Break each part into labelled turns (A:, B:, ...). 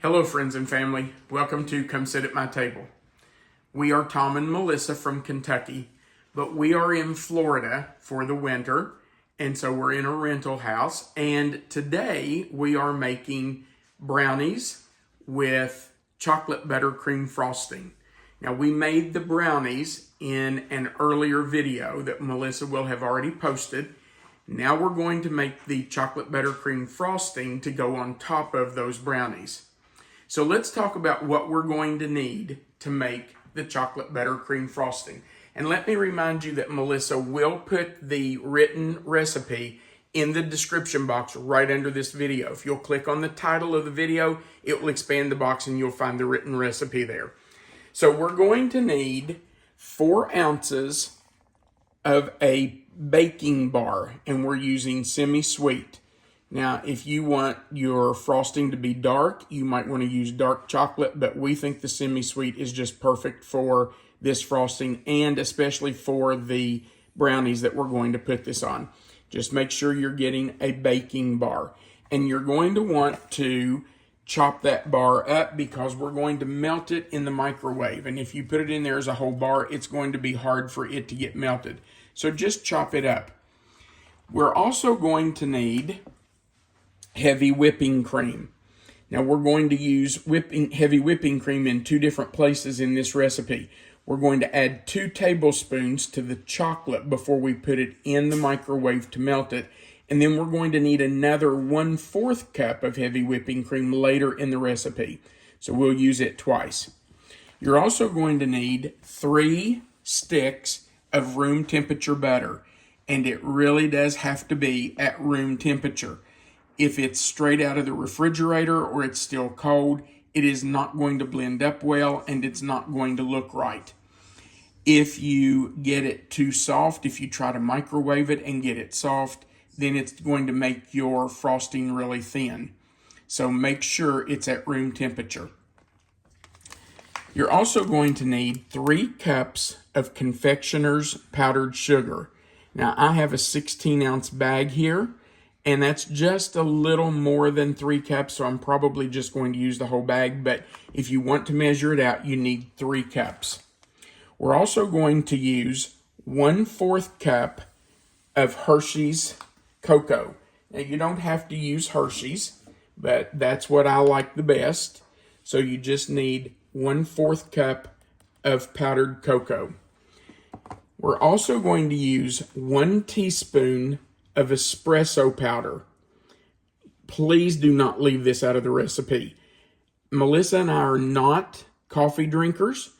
A: Hello friends and family, welcome to Come Sit at My Table. We are Tom and Melissa from Kentucky, but we are in Florida for the winter, and so we're in a rental house, and today we are making brownies with chocolate buttercream frosting. Now we made the brownies in an earlier video that Melissa will have already posted. Now we're going to make the chocolate buttercream frosting to go on top of those brownies. So let's talk about what we're going to need to make the chocolate buttercream frosting. And let me remind you that Melissa will put the written recipe in the description box right under this video. If you'll click on the title of the video, it will expand the box and you'll find the written recipe there. So we're going to need 4 ounces of a baking bar, and we're using semi-sweet. Now, if you want your frosting to be dark, you might want to use dark chocolate, but we think the semi-sweet is just perfect for this frosting and especially for the brownies that we're going to put this on. Just make sure you're getting a baking bar. And you're going to want to chop that bar up because we're going to melt it in the microwave. And if you put it in there as a whole bar, it's going to be hard for it to get melted. So just chop it up. We're also going to need heavy whipping cream. Now we're going to use heavy whipping cream in 2 different places in this recipe. We're going to add 2 tablespoons to the chocolate before we put it in the microwave to melt it. And then we're going to need another 1/4 cup of heavy whipping cream later in the recipe. So we'll use it twice. You're also going to need 3 sticks of room temperature butter. And it really does have to be at room temperature. If it's straight out of the refrigerator or it's still cold, it is not going to blend up well and it's not going to look right. If you get it too soft, if you try to microwave it and get it soft, then it's going to make your frosting really thin. So make sure it's at room temperature. You're also going to need 3 cups of confectioner's powdered sugar. Now I have a 16-ounce bag here, and that's just a little more than 3 cups, so I'm probably just going to use the whole bag, but if you want to measure it out, you need 3 cups. We're also going to use 1/4 cup of Hershey's cocoa. Now, you don't have to use Hershey's, but that's what I like the best. So you just need 1/4 cup of powdered cocoa. We're also going to use 1 teaspoon of espresso powder. Please do not leave this out of the recipe. Melissa and I are not coffee drinkers,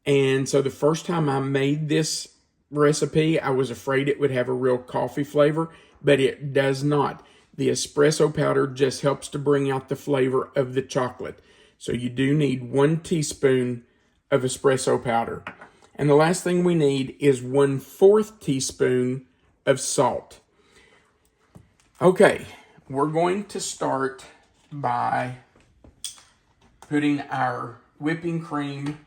A: and so the first time I made this recipe, I was afraid it would have a real coffee flavor, but it does not. The espresso powder just helps to bring out the flavor of the chocolate. So you do need 1 teaspoon of espresso powder. And the last thing we need is 1/4 teaspoon of salt. Okay, we're going to start by putting our whipping cream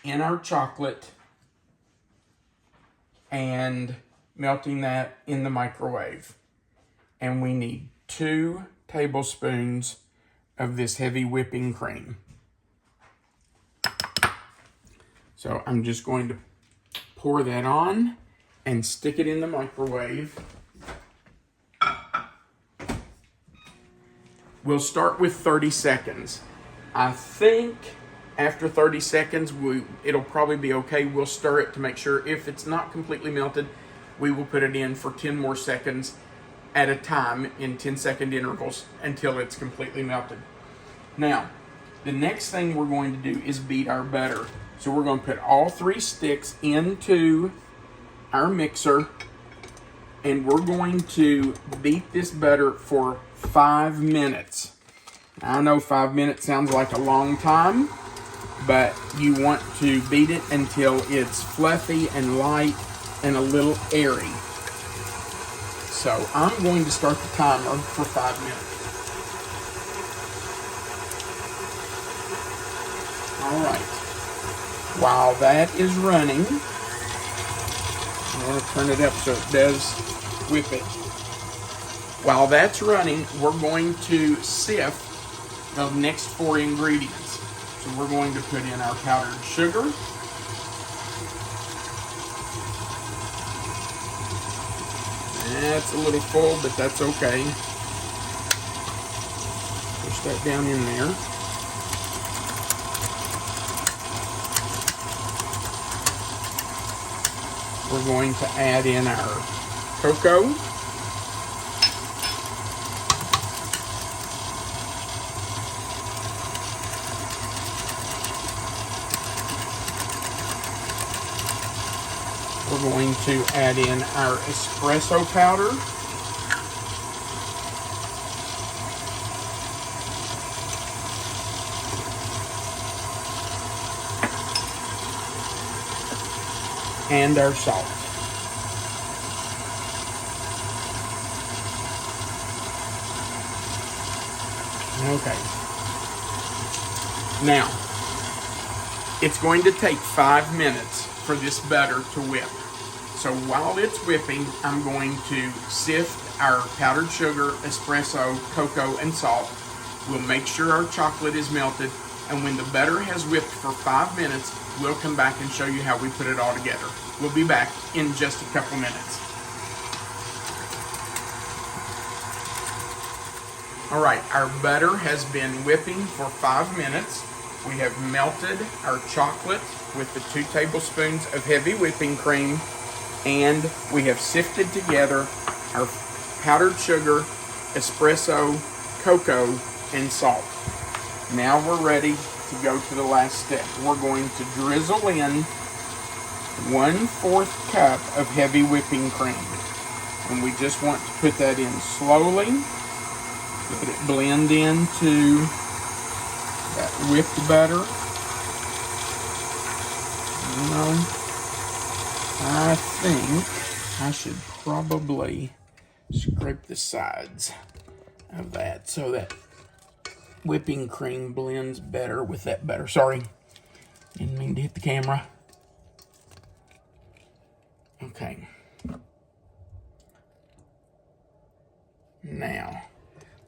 A: in our chocolate and melting that in the microwave. And we need 2 tablespoons of this heavy whipping cream. So I'm just going to pour that on and stick it in the microwave. We'll start with 30 seconds. I think after 30 seconds, it'll probably be okay. We'll stir it to make sure. If it's not completely melted, we will put it in for 10 more seconds at a time in 10-second intervals until it's completely melted. Now, the next thing we're going to do is beat our butter. So we're going to put all 3 sticks into our mixer, and we're going to beat this butter for 5 minutes. I know 5 minutes sounds like a long time, but you want to beat it until it's fluffy and light and a little airy. So I'm going to start the timer for 5 minutes. All right. While that is running, I want to turn it up so it does whip it. While that's running, we're going to sift the next 4 ingredients. So we're going to put in our powdered sugar. That's a little full, but that's okay. Push that down in there. We're going to add in our cocoa. We're going to add in our espresso powder. And our salt. Okay. Now, it's going to take 5 minutes for this butter to whip. So while it's whipping, I'm going to sift our powdered sugar, espresso, cocoa, and salt. We'll make sure our chocolate is melted, and when the butter has whipped for 5 minutes, we'll come back and show you how we put it all together. We'll be back in just a couple minutes. All right, our butter has been whipping for 5 minutes. We have melted our chocolate with the 2 tablespoons of heavy whipping cream, and we have sifted together our powdered sugar, espresso, cocoa, and salt. Now we're ready to go to the last step. We're going to drizzle in 1/4 cup of heavy whipping cream. And we just want to put that in slowly. Let it blend into that whipped butter. You know, I think I should probably scrape the sides of that so that whipping cream blends better with that butter. Sorry, didn't mean to hit the camera. Okay. Now,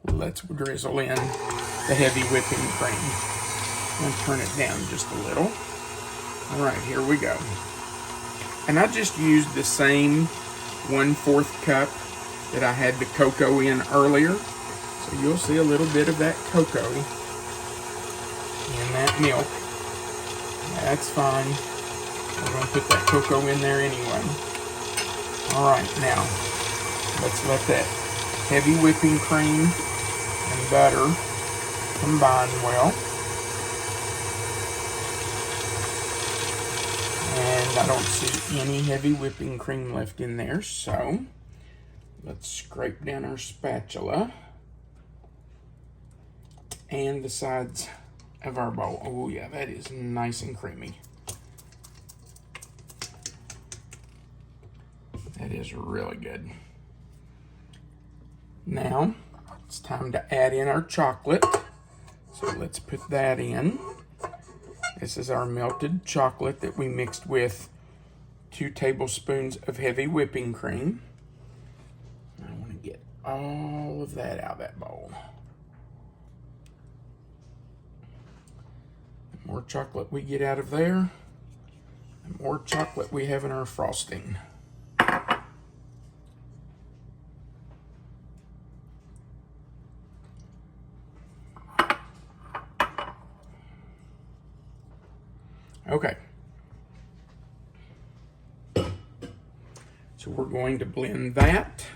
A: let's drizzle in the heavy whipping cream. I'm gonna turn it down just a little. All right, here we go. And I just used the same 1/4 cup that I had the cocoa in earlier. So you'll see a little bit of that cocoa in that milk. That's fine. We're going to put that cocoa in there anyway. All right, now let's let that heavy whipping cream and butter combine well. And I don't see any heavy whipping cream left in there, so let's scrape down our spatula and the sides of our bowl. Oh yeah, that is nice and creamy. That is really good. Now, it's time to add in our chocolate. So let's put that in. This is our melted chocolate that we mixed with 2 tablespoons of heavy whipping cream. I want to get all of that out of that bowl. The more chocolate we get out of there, the more chocolate we have in our frosting. Okay. So we're going to blend that.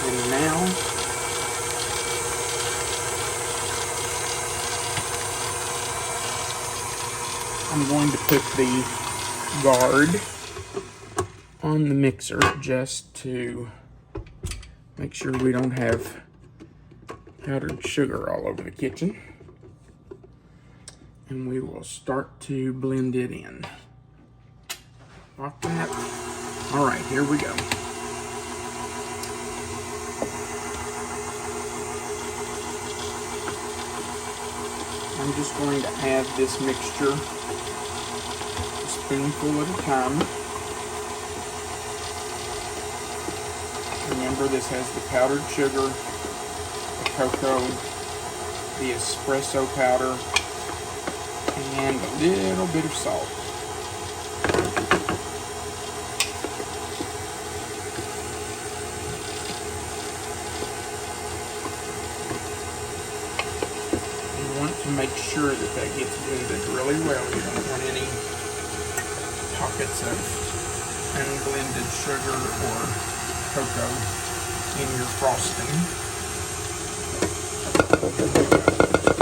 A: And now I'm going to put the guard on the mixer just to make sure we don't have powdered sugar all over the kitchen. And we will start to blend it in. Like that. All right, here we go. I'm just going to add this mixture a spoonful at a time. Remember, this has the powdered sugar, the cocoa, the espresso powder, and a little bit of salt. You want to make sure that that gets blended really well. You don't want any pockets of unblended sugar or cocoa in your frosting.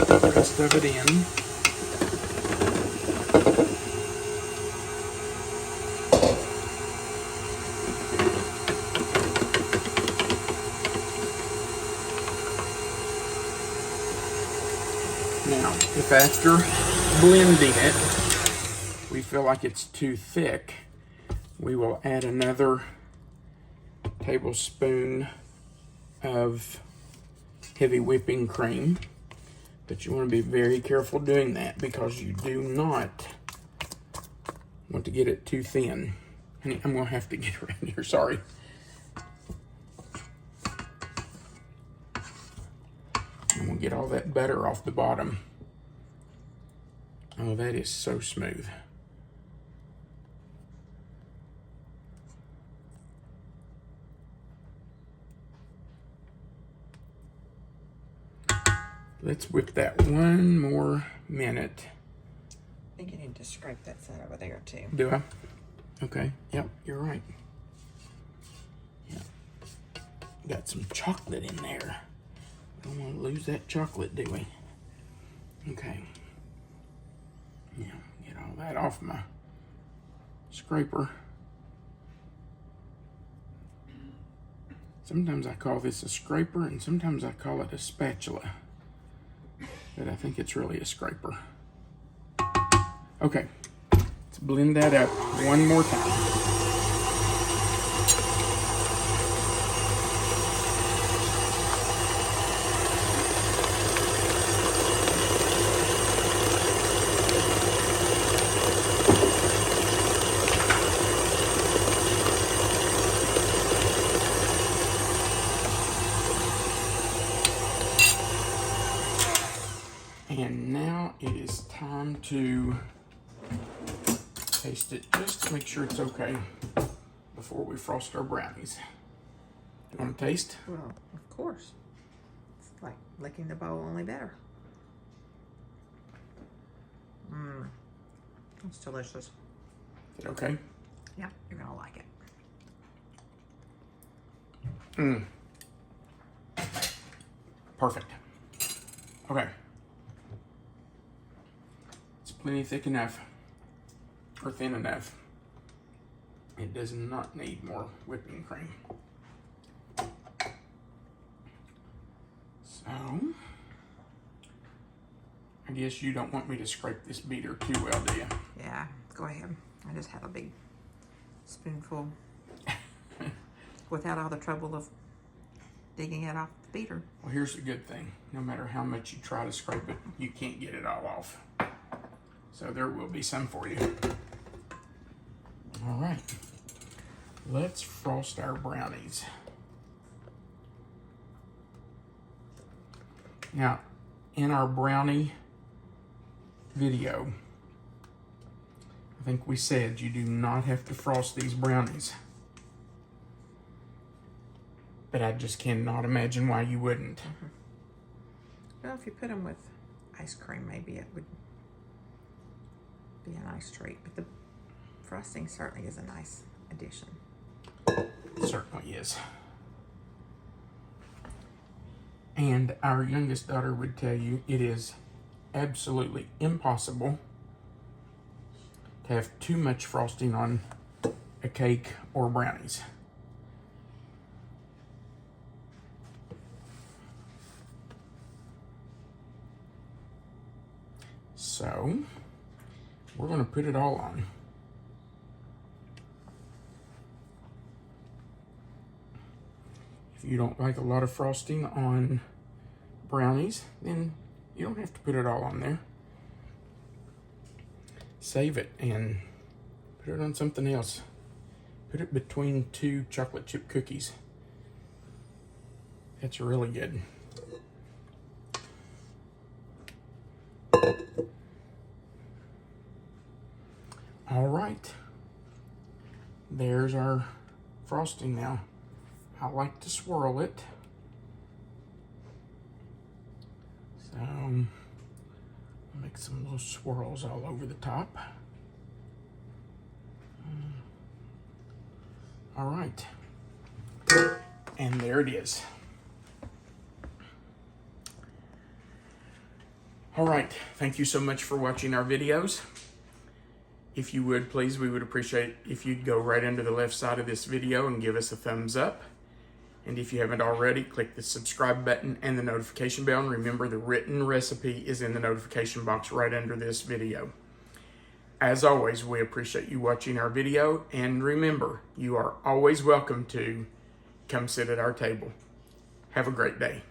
A: Put the rest of it in. Now, if after blending it, we feel like it's too thick, we will add another tablespoon of heavy whipping cream. But you want to be very careful doing that because you do not want to get it too thin. Honey, I'm going to have to get around here, sorry. And we'll get all that butter off the bottom. Oh, that is so smooth. Let's whip that one more minute.
B: I think you need to scrape that side over there too.
A: Do I? Okay. Yep, you're right. Yep. Got some chocolate in there. Don't want to lose that chocolate, do we? Okay. Yeah, get all that off my scraper. Sometimes I call this a scraper and sometimes I call it a spatula. But I think it's really a scraper. Okay, let's blend that up one more time. And now it is time to taste it just to make sure it's okay before we frost our brownies. You want to taste?
B: Well, of course. It's like licking the bowl, only better. Mmm. It's delicious.
A: Is it okay?
B: Yeah, you're gonna like it.
A: Mmm. Perfect. Okay. Plenty thick enough, or thin enough. It does not need more whipping cream. So, I guess you don't want me to scrape this beater too well, do you?
B: Yeah, go ahead. I just have a big spoonful without all the trouble of digging it off the beater.
A: Well, here's the good thing. No matter how much you try to scrape it, you can't get it all off. So there will be some for you. All right, let's frost our brownies. Now, in our brownie video, I think we said you do not have to frost these brownies. But I just cannot imagine why you wouldn't.
B: Mm-hmm. Well, if you put them with ice cream, maybe it would be a nice treat, but the frosting certainly is a nice addition.
A: It certainly is. And our youngest daughter would tell you it is absolutely impossible to have too much frosting on a cake or brownies. So, we're going to put it all on. If you don't like a lot of frosting on brownies, then you don't have to put it all on there. save it and put it on something else. Put it between 2 chocolate chip cookies. It's really good. All right. There's our frosting now. I like to swirl it. So, make some little swirls all over the top. All right. And there it is. All right. Thank you so much for watching our videos. If you would, please, we would appreciate if you'd go right under the left side of this video and give us a thumbs up. And if you haven't already, click the subscribe button and the notification bell. And remember, the written recipe is in the notification box right under this video. As always, we appreciate you watching our video. And remember, you are always welcome to come sit at our table. Have a great day.